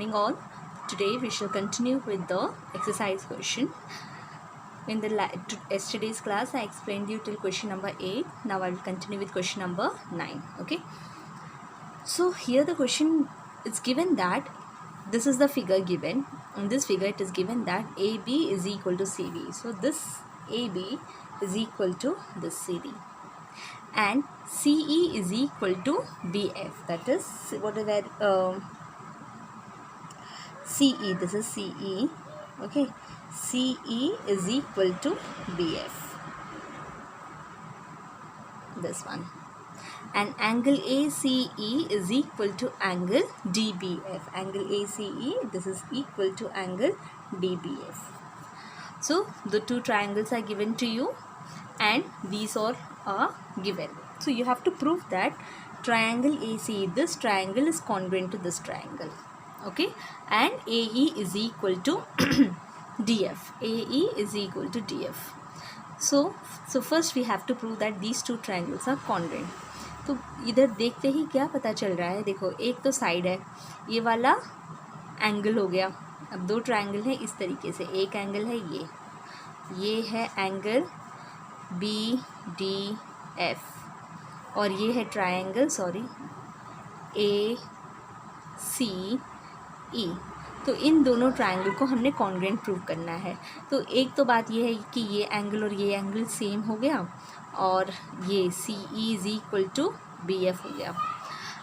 morning all. Today we shall continue with the exercise question. In the yesterday's class I explained you till question number 8. Now I will continue with question number 9. Okay. So here the question is given that this is the figure given. In this figure it is given that AB is equal to CD. So this AB is equal to this CD. And CE is equal to BF. That is what is that? CE. This is CE. Okay. CE is equal to BF. This one. And angle ACE is equal to angle DBF. Angle ACE, this is equal to angle DBF. So the two triangles are given to you and these all are given. So you have to prove that triangle ACE, this triangle is congruent to this triangle. Okay. And AE is equal to DF. AE is equal to DF. So first we have to prove that these two triangles are congruent. तो इधर देखते ही क्या पता चल रहा है, देखो एक तो साइड है, ये वाला एंगल हो गया. अब दो ट्रायंगल है इस तरीके से, एक एंगल है ये है एंगल BDF और ये है ट्रायंगल ACE. तो इन दोनों ट्रायंगल को हमने कॉन्ग्रुएंट प्रूव करना है. तो एक तो बात ये है कि ये एंगल और ये एंगल सेम हो गया और ये CE is equal to BF हो गया.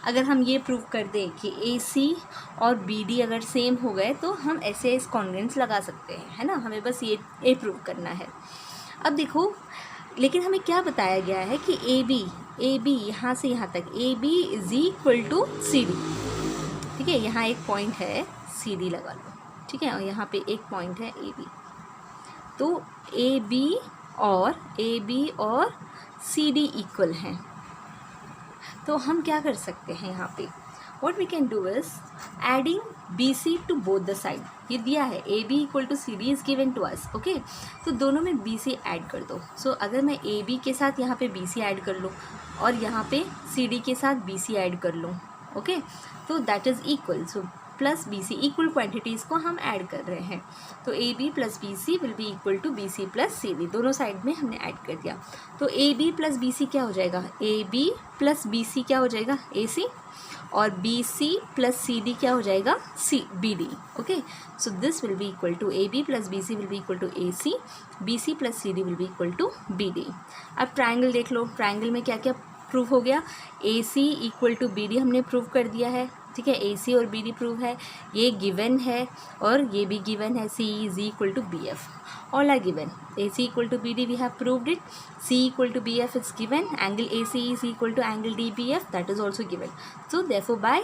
अगर हम ये प्रूव कर दें कि AC और BD अगर सेम हो गए तो हम ऐसे इस कॉन्ग्रुएंस लगा सकते हैं, है ना. हमें बस ये प्रूव करना है. अब देखो, लेकिन हमें क्या बताया गया है कि AB यहाँ से यहाँ तक AB is equal to CD. ठीक है, यहाँ एक पॉइंट है CD लगा लो. ठीक है, और यहाँ पे एक पॉइंट है AB. तो AB और CD इक्वल हैं. तो हम क्या कर सकते हैं यहाँ पे, what we can do is adding BC to both the side. ये दिया है AB equal to CD is given to us. Okay, तो दोनों में BC ऐड कर दो. सो अगर मैं AB के साथ यहाँ पे BC ऐड कर लूँ और यहाँ पे CD के साथ BC ऐड कर लूँ, ओके, तो that is equal. So plus BC equal quantities को हम ऐड कर रहे हैं. तो AB plus BC will be equal to BC plus CD. दोनों साइड में हमने ऐड कर दिया. तो AB प्लस BC क्या हो जाएगा, AB प्लस BC क्या हो जाएगा AC, और BC प्लस CD क्या हो जाएगा BD. Okay, so this will be equal to AB plus BC will be equal to AC, BC plus CD will be equal to BD. अब triangle देख लो, ट्राइंगल में क्या क्या प्रूव हो गया. AC इक्वल टू BD हमने prove कर दिया है. ठीक है, AC और BD प्रूव है, ये गिवन है और ये भी गिवन है. CE is equal to BF. All are given. AC equal to BD we have proved it. CE equal to BF is given. Angle ACE is equal to angle DBF, that is also given. So therefore by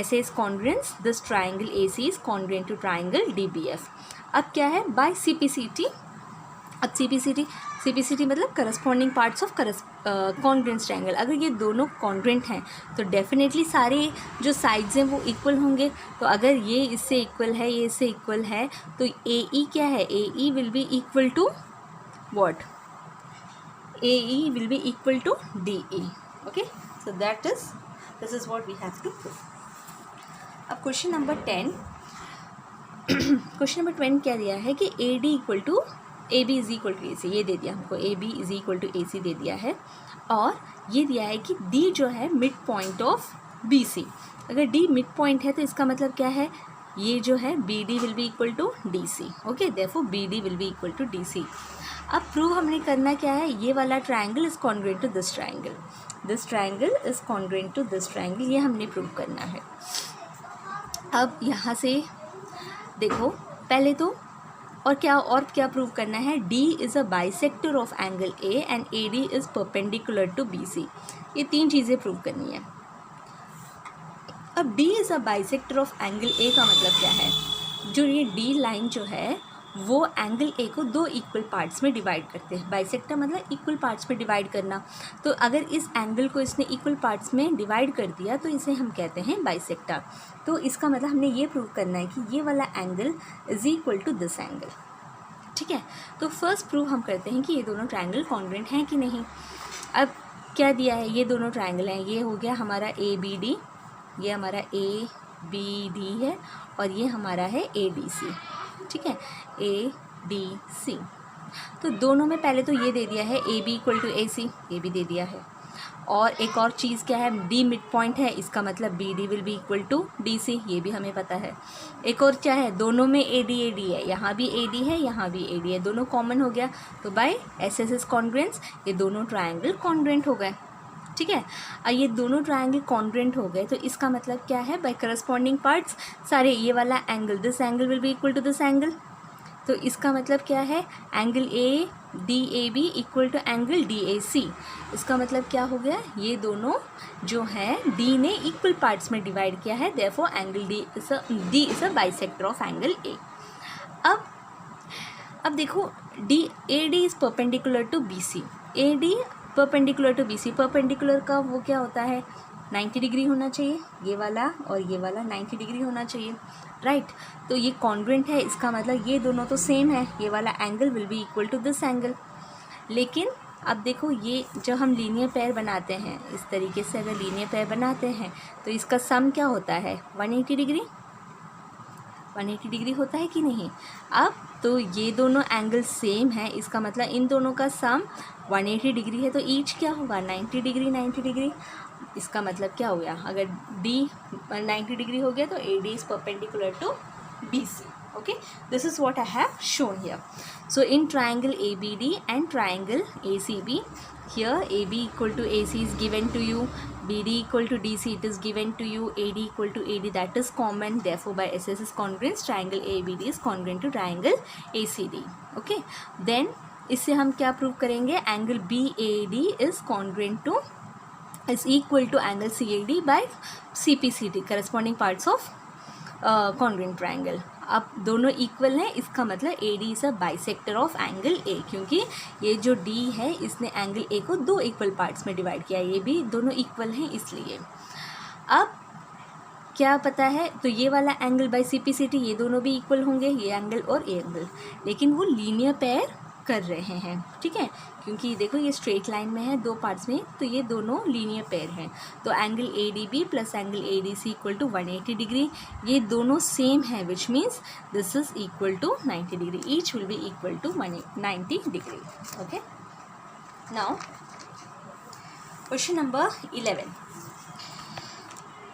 SAS congruence this triangle AC is congruent to triangle DBF. अब क्या है, by CPCT. अब CPCT मतलब corresponding parts of congruent triangle. अगर ये दोनों congruent हैं तो डेफिनेटली सारे जो साइड्स हैं वो इक्वल होंगे. तो अगर ये इससे इक्वल है, ये इससे इक्वल है, तो AE क्या है, AE will be equal to what, AE will be equal to DE. Okay, so this is what we have to prove. अब क्वेश्चन नंबर 10 क्या दिया है कि AB is equal to AC. ये दे दिया हमको, AB is equal to AC दे दिया है. और ये दिया है कि D जो है मिड पॉइंट ऑफ BC. अगर D मिड पॉइंट है तो इसका मतलब क्या है, ये जो है BD will be equal to DC. Okay, therefore BD will be equal to DC. अब प्रूव हमने करना क्या है, ये वाला triangle is congruent to this triangle. This triangle is congruent to this triangle, ये हमने प्रूव करना है. अब यहाँ से देखो, पहले तो और क्या प्रूव करना है, D is a bisector of angle A and AD is perpendicular to BC. ये तीन चीज़ें प्रूव करनी है. अब D is a bisector of angle A का मतलब क्या है, जो ये D लाइन जो है वो एंगल A को दो इक्वल पार्ट्स में डिवाइड करते हैं. बाइसेक्टर मतलब इक्वल पार्ट्स में डिवाइड करना. तो अगर इस एंगल को इसने इक्वल पार्ट्स में डिवाइड कर दिया तो इसे हम कहते हैं बाइसेक्टर. तो इसका मतलब हमने ये प्रूव करना है कि ये वाला angle is equal to this angle. ठीक है, तो फर्स्ट प्रूव हम करते हैं कि ये दोनों ट्राइंगल कॉन्ग्रुएंट हैं कि नहीं. अब क्या दिया है, ये दोनों ट्राइंगल हैं, ये हो गया हमारा ABD, ये हमारा बी डी है और ये हमारा है ए डी सी, ठीक है, ए डी सी। तो दोनों में पहले तो ये दे दिया है ए बी इक्वल टू ए सी, ये भी दे दिया है। और एक और चीज़ क्या है, डी मिड पॉइंट है, इसका मतलब B D will be equal to D C, ये भी हमें पता है। एक और क्या है, दोनों में ए डी है, यहाँ भी ए डी है, यहाँ भी ए डी है, दोनों कॉमन हो गया, तो by S S S congruence ये दोनों ट्रायंगल कॉन्ग्रुएंट हो गए, ठीक है। और ये दोनों ट्रायंगल कॉन्ग्रुएंट हो गए तो इसका मतलब क्या है, बाय करस्पॉन्डिंग पार्ट्स सारे ये वाला angle, this angle will be equal to this angle, तो इसका मतलब क्या है, angle A D A B equal to angle D A C. इसका मतलब क्या हो गया, ये दोनों जो है डी ने इक्वल पार्ट्स में डिवाइड किया है, therefore angle D is a bisector of angle A. अब देखो D A D is perpendicular to B C, A D perpendicular to B C, perpendicular का वो क्या होता है, 90 डिग्री होना चाहिए, ये वाला और ये वाला 90 डिग्री होना चाहिए, राइट। तो ये कॉन्ग्रुएंट है, इसका मतलब ये दोनों तो सेम है, ये वाला angle will be equal to this angle. लेकिन अब देखो ये जब हम लीनियर पेयर बनाते हैं, इस तरीके से अगर लीनियर पेयर बनाते हैं तो इसका सम क्या होता है, 180 डिग्री, 180 डिग्री होता है कि नहीं। अब तो ये दोनों एंगल सेम है, इसका मतलब इन दोनों का सम 180 डिग्री है, तो ईच क्या होगा, 90 डिग्री, 90 डिग्री। इसका मतलब क्या हो गया, अगर डी 90 डिग्री हो गया तो A D is perpendicular to B C, okay, this is what I have shown here. So in triangle ABD and triangle ACB, here AB equal to AC is given to you, BD equal to DC it is given to you, AD equal to AD that is common, therefore by SS congruence triangle ABD is congruent to triangle ACD, okay. Then इससे हम क्या prove करेंगे, angle BAD is congruent to is equal to angle CAD by CPCD corresponding parts of congruent triangle। अब दोनों equal हैं, इसका मतलब ए D is a bisector of angle ए, क्योंकि ये जो डी है इसने एंगल ए को दो इक्वल पार्ट्स में डिवाइड किया, ये भी दोनों इक्वल हैं इसलिए। अब क्या पता है, तो ये वाला angle by C P C T ये दोनों भी इक्वल होंगे, ये एंगल और ये एंगल, लेकिन वो लीनियर पेयर कर रहे हैं, ठीक है, क्योंकि देखो ये स्ट्रेट लाइन में है दो पार्ट्स में, तो ये दोनों लीनियर पेयर हैं। तो angle A D B plus angle A D C equal to 180 degree, ये दोनों सेम है, which means this is equal to 90 degree, each will be equal to 90 degree, okay. Now question number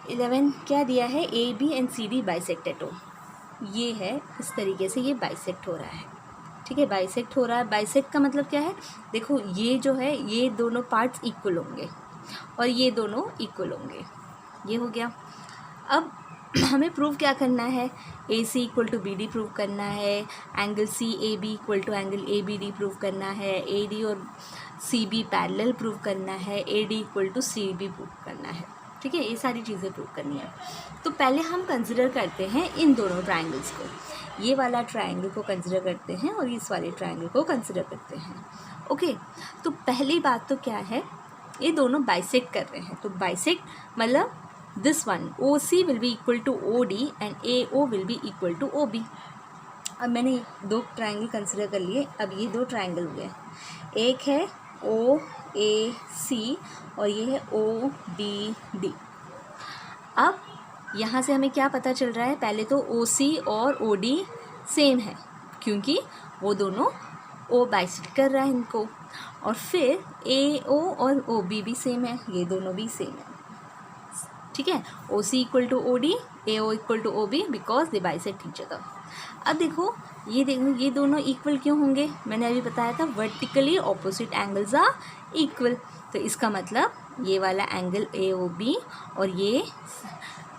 11 क्या दिया है, A B and C D bisected हो, ये है इस तरीके से, ये बाइसेक्ट हो रहा है, ठीक है, बाइसेक्ट हो रहा है। बाइसेक्ट का मतलब क्या है, देखो ये जो है ये दोनों पार्ट्स इक्वल होंगे और ये दोनों इक्वल होंगे, ये हो गया। अब हमें प्रूव क्या करना है, A C equal to B D prove करना है, angle C A B equal to angle A B D prove करना है, ए डी और सी बी पैरेलल प्रूव करना है, A D equal to C B prove करना है, ठीक है, ये सारी चीज़ें प्रूव करनी है। तो पहले हम कंसिडर करते हैं इन दोनों ट्रायंगल्स को, ये वाला ट्रायंगल को कंसिडर करते हैं और इस वाले ट्रायंगल को कंसिडर करते हैं, ओके। तो पहली बात तो क्या है, ये दोनों बाइसेक्ट कर रहे हैं, तो बाइसेक्ट मतलब this one O C will be equal to O D and A O will be equal to O B. अब मैंने दो ट्रायंगल कंसिडर कर लिए, अब ये दो ट्रायंगल हो गए, एक है ओ ए सी और ये है ओ बी डी। अब यहाँ से हमें क्या पता चल रहा है, पहले तो ओ सी और ओ डी सेम है क्योंकि वो दोनों ओ बाइसेक्ट कर रहा है इनको, और फिर ए ओ और ओ बी भी सेम है, ये दोनों भी सेम है, ठीक है, O C equal to O D, A O equal to O B because they bisect each other. अब देखो ये दोनों इक्वल क्यों होंगे, मैंने अभी बताया था vertically opposite angles are equal, तो इसका मतलब ये वाला एंगल ए ओ बी और ये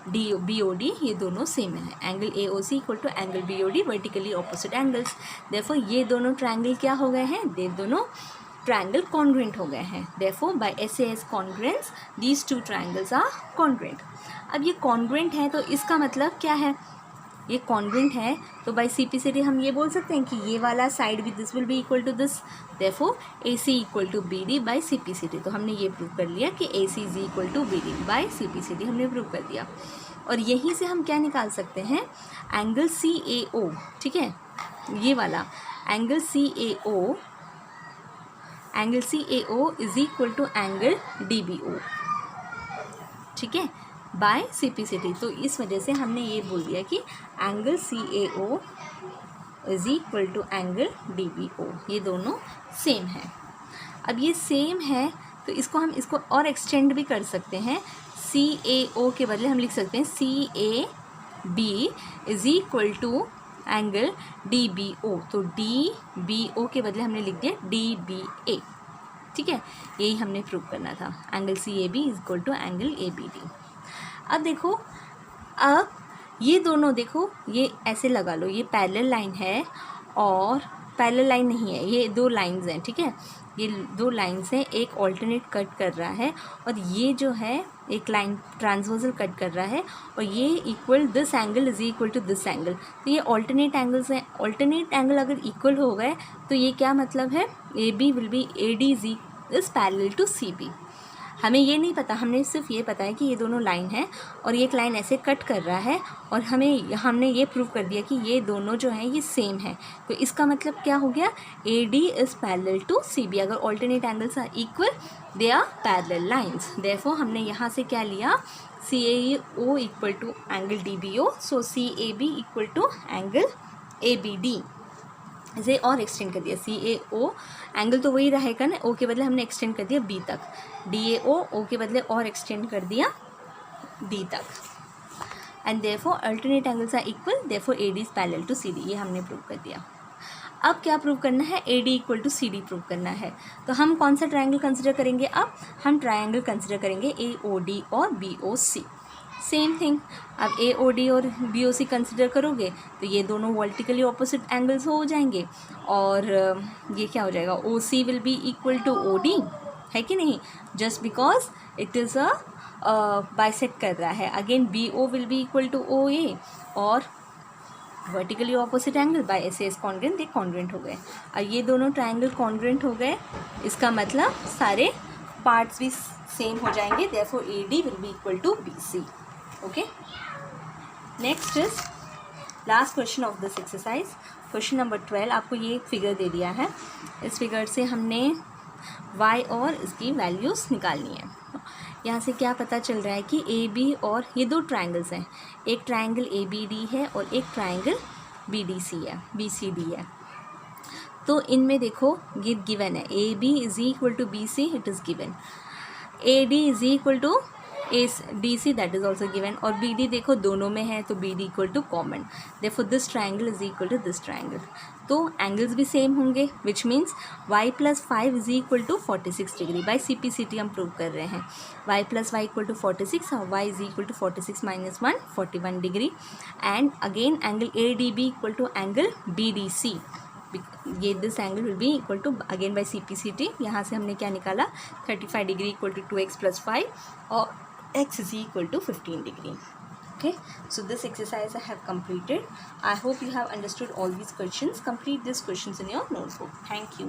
डी बी ओ डी ये दोनों सेम है, angle A O C equal to angle B O D vertically opposite angles, therefore ये दोनों ट्रायंगल क्या हो गए हैं, दे दोनों ट्रायंगल कॉन्ग्रुएंट हो गए हैं, therefore by SAS congruence these two triangles are congruent. अब ये कॉन्ग्रुएंट है तो इसका मतलब क्या है, ये कॉन्ग्रुएंट है तो बाय CPCD हम ये बोल सकते हैं कि ये वाला साइड भी this will be equal to this, therefore AC equal to BD by CPCD। तो हमने ये प्रूव कर लिया कि AC is equal to BD by CPCD, हमने प्रूव कर दिया। और यहीं से हम क्या निकाल सकते हैं, एंगल CAO, ठीक है, ये वाला angle CAO is equal to angle DBO, ठीक है, बाय CPCT। तो इस वजह से हमने ये बोल दिया कि angle CAO is equal to angle DBO, ये दोनों सेम है। अब ये सेम है तो हम इसको और एक्सटेंड भी कर सकते हैं। CAO के बदले हम लिख सकते हैं CAB is equal to angle DBO। तो DBO के बदले हमने लिख दिया DBA, ठीक है। यही हमने प्रूव करना था, angle CAB is equal to angle ABD। अब देखो, अब ये दोनों देखो, ये ऐसे लगा लो, ये पैरेलल लाइन है और पैरेलल लाइन नहीं है, ये दो लाइंस हैं, ठीक है। ये दो लाइंस हैं, एक ऑल्टरनेट कट कर रहा है और ये जो है एक लाइन ट्रांसवर्सल कट कर रहा है और ये equal, this angle is equal to this angle. तो ये ऑल्टरनेट एंगल्स हैं। ऑल्टरनेट एंगल अगर इक्वल हो गए तो ये क्या मतलब है, AB will be AD is parallel to CB। हमें ये नहीं पता, हमने सिर्फ ये पता है कि ये दोनों लाइन है और ये एक लाइन ऐसे कट कर रहा है और हमने ये प्रूव कर दिया कि ये दोनों जो हैं ये सेम है। तो इसका मतलब क्या हो गया, AD is parallel to CB। अगर alternate angles are equal, they are parallel lines. Therefore हमने यहाँ से क्या लिया, CAO equal to angle DBO, so CAB equal to angle ABD। इसे और एक्सटेंड कर दिया, CAO एंगल तो वही रहेगा ना, O के बदले हमने एक्सटेंड कर दिया B तक, DAO O के बदले और एक्सटेंड कर दिया D तक, and therefore alternate angles are equal, therefore AD is parallel to CD। ये हमने प्रूव कर दिया। अब क्या प्रूव करना है, AD equal to CD prove करना है। तो हम कौन सा ट्रायंगल कंसिडर करेंगे, अब हम ट्रायंगल कंसिडर करेंगे AOD और BOC। सेम थिंग, अब AOD और BOC कंसिडर करोगे तो ये दोनों वर्टिकली ऑपोजिट एंगल्स हो जाएंगे और ये क्या हो जाएगा, OC will be equal to OD, है कि नहीं, just because it is a bisect कर रहा है। Again BO will be equal to OA और vertically opposite angle by SAS congruent, ये कॉन्ग्रुएंट हो गए। और ये दोनों ट्रायंगल कॉन्ग्रुएंट हो गए, इसका मतलब सारे पार्ट्स भी सेम हो जाएंगे, therefore AD will be equal to BC। Okay, next is last question of this exercise, question number 12। आपको ये फिगर दे दिया है, इस फिगर से हमने y और इसकी वैल्यूज़ निकालनी है। यहाँ से क्या पता चल रहा है कि AB और ये दो ट्रायंगल्स हैं, एक ट्रायंगल ABD है और एक ट्रायंगल BCD है। तो इनमें देखो ये गिवन है, AB is equal to BC, it is given, AD is equal to DC, that is also given, और BD देखो दोनों में है तो BD equal to common, therefore this triangle is equal to this triangle. तो angles भी same होंगे, which means y plus 5 is equal to 46 degree. By CPCT हम प्रूव कर रहे हैं, y plus y equal to 46 और y is equal to 46 minus 1 41 degree. And again angle ADB equal to angle BDC, ये this angle will be equal to again by CPCT। यहाँ से हमने क्या निकाला, 35 degree equal to 2x plus 5 और x is equal to 15 degree. Okay, so this exercise I have completed. I hope you have understood all these questions. Complete these questions in your notebook. Thank you.